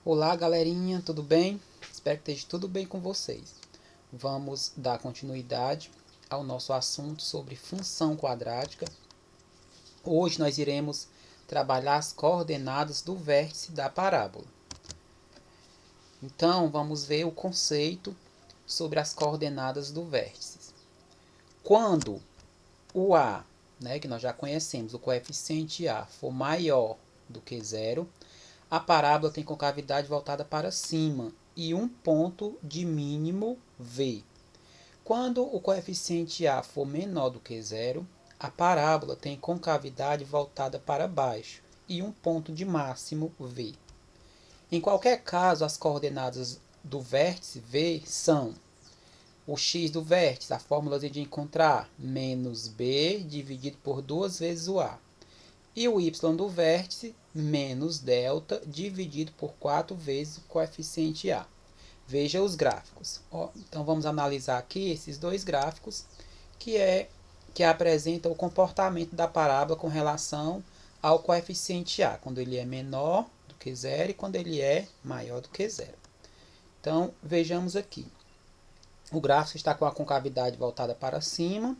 Olá, galerinha, tudo bem? Espero que esteja tudo bem com vocês. Vamos dar continuidade ao nosso assunto sobre função quadrática. Hoje nós iremos trabalhar as coordenadas do vértice da parábola. Então, vamos ver o conceito sobre as coordenadas do vértice. Quando o A, que nós já conhecemos, o coeficiente A, for maior do que zero, a parábola tem concavidade voltada para cima e um ponto de mínimo V. Quando o coeficiente A for menor do que zero, a parábola tem concavidade voltada para baixo e um ponto de máximo V. Em qualquer caso, as coordenadas do vértice V são o x do vértice, a fórmula de encontrar, menos b dividido por 2 vezes o A. E o y do vértice, menos delta, dividido por 4 vezes o coeficiente A. Veja os gráficos. Então, vamos analisar aqui esses dois gráficos, que apresentam o comportamento da parábola com relação ao coeficiente A, quando ele é menor do que zero e quando ele é maior do que zero. Então, vejamos aqui. O gráfico está com a concavidade voltada para cima,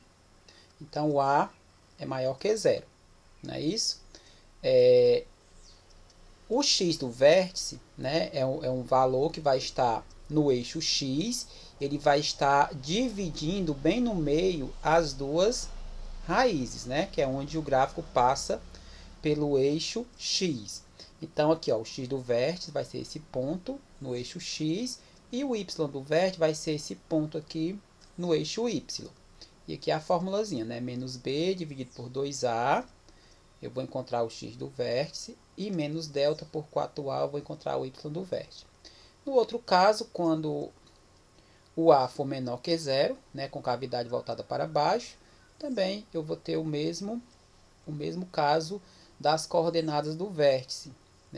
então o A é maior que zero, não é isso? O x do vértice, é um valor que vai estar no eixo x, ele vai estar dividindo bem no meio as duas raízes, que é onde o gráfico passa pelo eixo x. Então, aqui, o x do vértice vai ser esse ponto no eixo x, e o y do vértice vai ser esse ponto aqui no eixo y. E aqui é a formulazinha, menos b dividido por 2a, eu vou encontrar o x do vértice, e menos delta por 4a, eu vou encontrar o y do vértice. No outro caso, quando o A for menor que zero, com cavidade voltada para baixo, também eu vou ter o mesmo caso das coordenadas do vértice.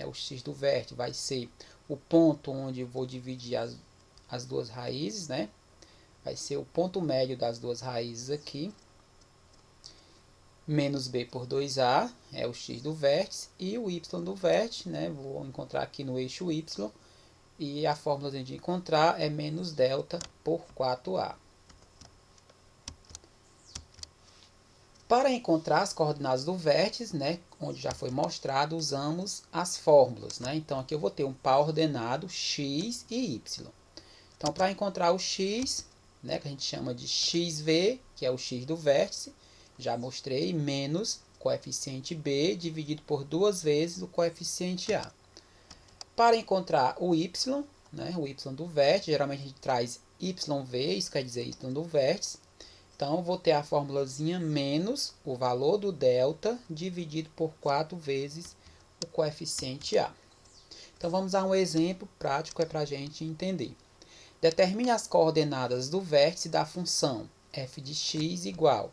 O x do vértice vai ser o ponto onde eu vou dividir as duas raízes, vai ser o ponto médio das duas raízes aqui, menos b por 2a, é o x do vértice, e o y do vértice, vou encontrar aqui no eixo y, e a fórmula de encontrar é menos delta por 4a. Para encontrar as coordenadas do vértice, onde já foi mostrado, usamos as fórmulas. Então, aqui eu vou ter um par ordenado x e y. Então, para encontrar o x, que a gente chama de xv, que é o x do vértice, já mostrei, menos coeficiente b dividido por 2 vezes o coeficiente a. Para encontrar o y, o y do vértice, geralmente a gente traz yv, isso quer dizer y do vértice. Então, vou ter a formulazinha menos o valor do delta dividido por 4 vezes o coeficiente a. Então, vamos a um exemplo prático para a gente entender. Determine as coordenadas do vértice da função f de x igual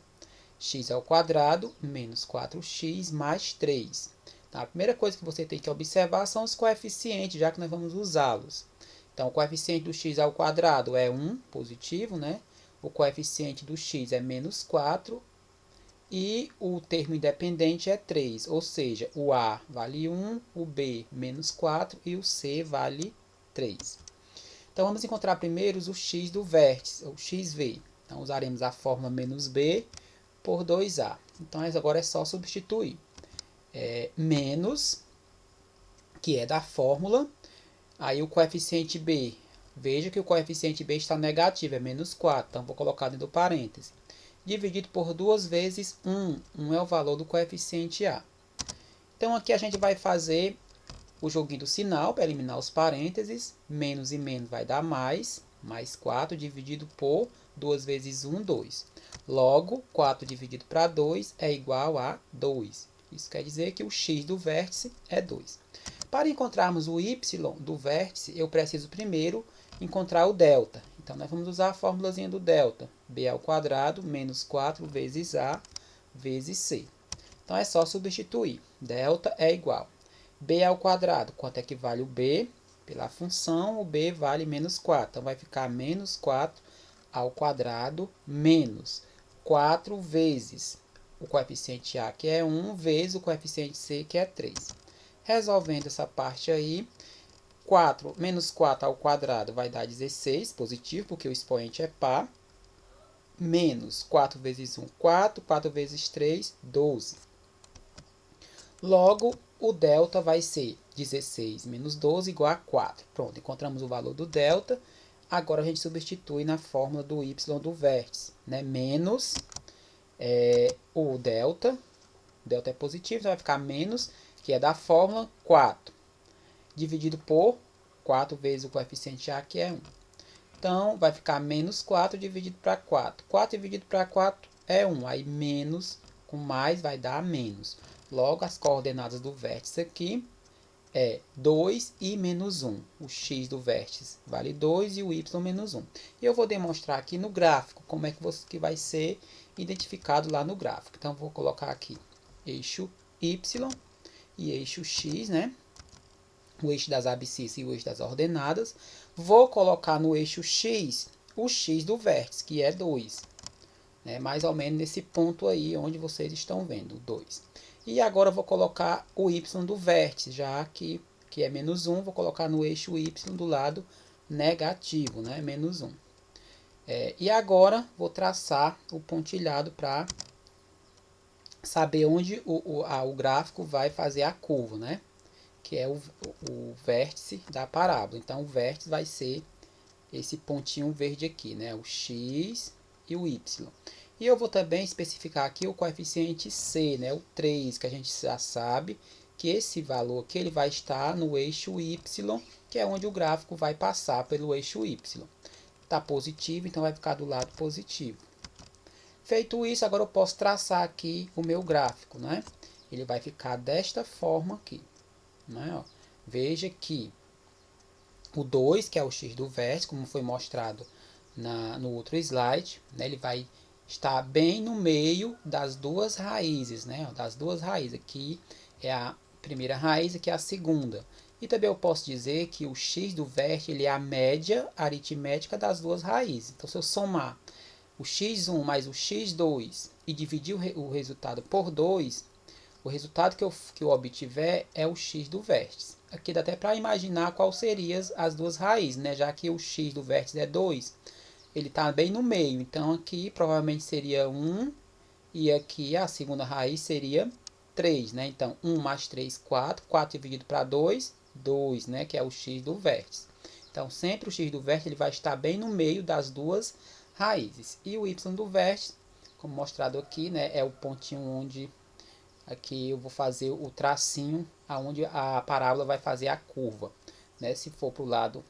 x ao quadrado menos 4x mais 3. Então, a primeira coisa que você tem que observar são os coeficientes, já que nós vamos usá-los. Então, o coeficiente do x ao quadrado é 1, positivo, O coeficiente do x é menos 4 e o termo independente é 3, ou seja, o a vale 1, o b menos 4 e o c vale 3. Então, vamos encontrar primeiro o x do vértice, ou xv. Então, usaremos a fórmula menos b por 2a. Então, agora é só substituir. Menos, que é da fórmula, aí o coeficiente b. Veja que o coeficiente b está negativo, é menos 4. Então, vou colocar dentro do parêntese. Dividido por 2 vezes 1. 1 é o valor do coeficiente a. Então, aqui a gente vai fazer o joguinho do sinal para eliminar os parênteses. Menos e menos vai dar mais. Mais 4 dividido por 2 vezes 1, 2. Logo, 4 dividido para 2 é igual a 2. Isso quer dizer que o x do vértice é 2. Para encontrarmos o y do vértice, eu preciso primeiro encontrar o delta. Então, nós vamos usar a formulazinha do delta. b ao quadrado menos 4 vezes a vezes c. Então, é só substituir. Delta é igual. b ao quadrado, quanto é que vale o b? Pela função, o b vale menos 4. Então, vai ficar menos 4 ao quadrado menos 4 vezes o coeficiente a, que é 1, vezes o coeficiente c, que é 3. Resolvendo essa parte aí, 4, menos 4 ao quadrado vai dar 16, positivo, porque o expoente é par. Menos 4 vezes 1, 4. 4 vezes 3, 12. Logo, o delta vai ser 16 menos 12 igual a 4. Pronto, encontramos o valor do delta. Agora a gente substitui na fórmula do y do vértice, né? Menos o delta é positivo, então vai ficar menos, que é da fórmula 4, dividido por 4 vezes o coeficiente A, que é 1. Então, vai ficar menos 4 dividido para 4. 4 dividido para 4 é 1. Aí, menos com mais vai dar menos. Logo, as coordenadas do vértice aqui é 2 e menos 1. O x do vértice vale 2 e o y menos 1. E eu vou demonstrar aqui no gráfico como é que vai ser identificado lá no gráfico. Então, vou colocar aqui eixo y e eixo x, né? O eixo das abscissas e o eixo das ordenadas. Vou colocar no eixo x o x do vértice, que é 2. Né? Mais ou menos nesse ponto aí onde vocês estão vendo, 2. E agora vou colocar o y do vértice, já que é menos 1, vou colocar no eixo y do lado negativo, né? Menos 1. E agora vou traçar o pontilhado para saber onde o gráfico vai fazer a curva, né? Que é o vértice da parábola. Então, o vértice vai ser esse pontinho verde aqui, né? O x e o y. E eu vou também especificar aqui o coeficiente c, né? O 3, que a gente já sabe que esse valor aqui ele vai estar no eixo y, que é onde o gráfico vai passar pelo eixo y. Está positivo, então vai ficar do lado positivo. Feito isso, agora eu posso traçar aqui o meu gráfico, né? Ele vai ficar desta forma aqui. Né? Veja que o 2, que é o x do vértice, como foi mostrado no outro slide, né? Ele vai estar bem no meio das duas raízes, né? Das duas raízes. Aqui é a primeira raiz, aqui é a segunda. E também eu posso dizer que o x do vértice ele é a média aritmética das duas raízes. Então, se eu somar o x1 mais o x2 e dividir o resultado por 2, o resultado que eu obtiver é o x do vértice. Aqui dá até para imaginar qual seriam as duas raízes, né? Já que o x do vértice é 2, ele está bem no meio. Então, aqui provavelmente seria 1 e aqui a segunda raiz seria 3, né? Então, 1 mais 3, 4. 4 dividido para 2, 2, né? Que é o x do vértice. Então, sempre o x do vértice ele vai estar bem no meio das duas raízes. E o y do vértice, como mostrado aqui, né? É o pontinho onde aqui eu vou fazer o tracinho aonde a parábola vai fazer a curva, né? Se for para o lado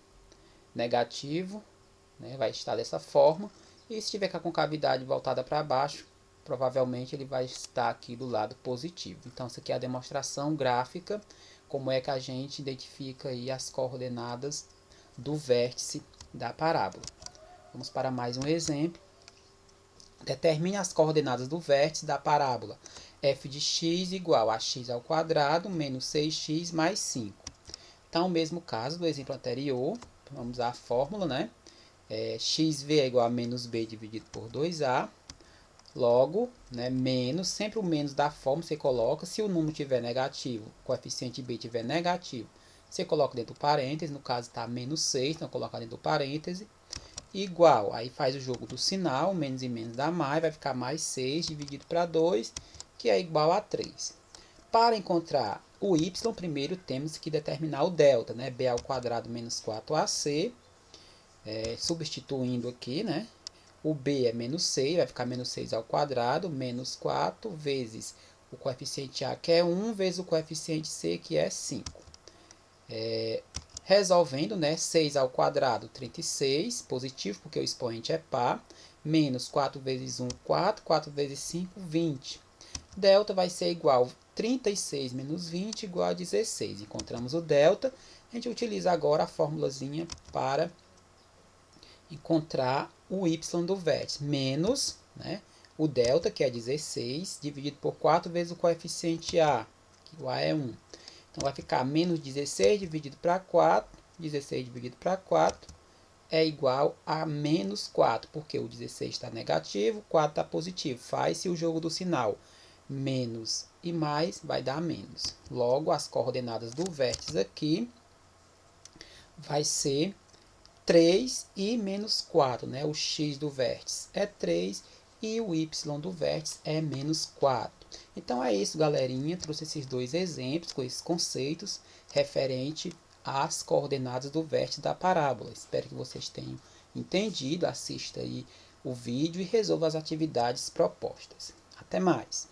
negativo, né, vai estar dessa forma, e se tiver com a concavidade voltada para baixo, provavelmente ele vai estar aqui do lado positivo. Então, isso aqui é a demonstração gráfica, como é que a gente identifica aí as coordenadas do vértice da parábola. Vamos para mais um exemplo. Determine as coordenadas do vértice da parábola f de x igual a x ao quadrado menos 6x mais 5. Então, o mesmo caso do exemplo anterior, vamos usar a fórmula, né? xv é igual a menos b dividido por 2a. Logo, né, menos, sempre o menos da fórmula você coloca. Se o número tiver negativo, o coeficiente b tiver negativo, você coloca dentro do parêntese. No caso está menos 6, então coloca dentro do parêntese. Igual, aí faz o jogo do sinal, menos e menos dá mais, vai ficar mais 6 dividido para 2, que é igual a 3. Para encontrar o y, primeiro temos que determinar o delta, né? b ao quadrado menos 4ac, substituindo aqui, né? O b é menos 6, vai ficar menos 6 ao quadrado, menos 4 vezes o coeficiente a, que é 1, vezes o coeficiente c, que é 5. Resolvendo, né? 6 ao quadrado, 36, positivo, porque o expoente é par, menos 4 vezes 1, 4, 4 vezes 5, 20. Delta vai ser igual a 36 menos 20 igual a 16. Encontramos o delta. A gente utiliza agora a formulazinha para encontrar o y do vértice. Menos, né, o delta, que é 16, dividido por 4 vezes o coeficiente a, que o a é 1. Então, vai ficar menos 16 dividido para 4. 16 dividido para 4 é igual a menos 4, porque o 16 está negativo, 4 está positivo. Faz-se o jogo do sinal. Menos e mais vai dar menos. Logo, as coordenadas do vértice aqui vai ser 3 e menos 4, né? O x do vértice é 3 e o y do vértice é menos 4. Então é isso, galerinha. Trouxe esses dois exemplos com esses conceitos referente às coordenadas do vértice da parábola. Espero que vocês tenham entendido. Assista aí o vídeo e resolva as atividades propostas. Até mais!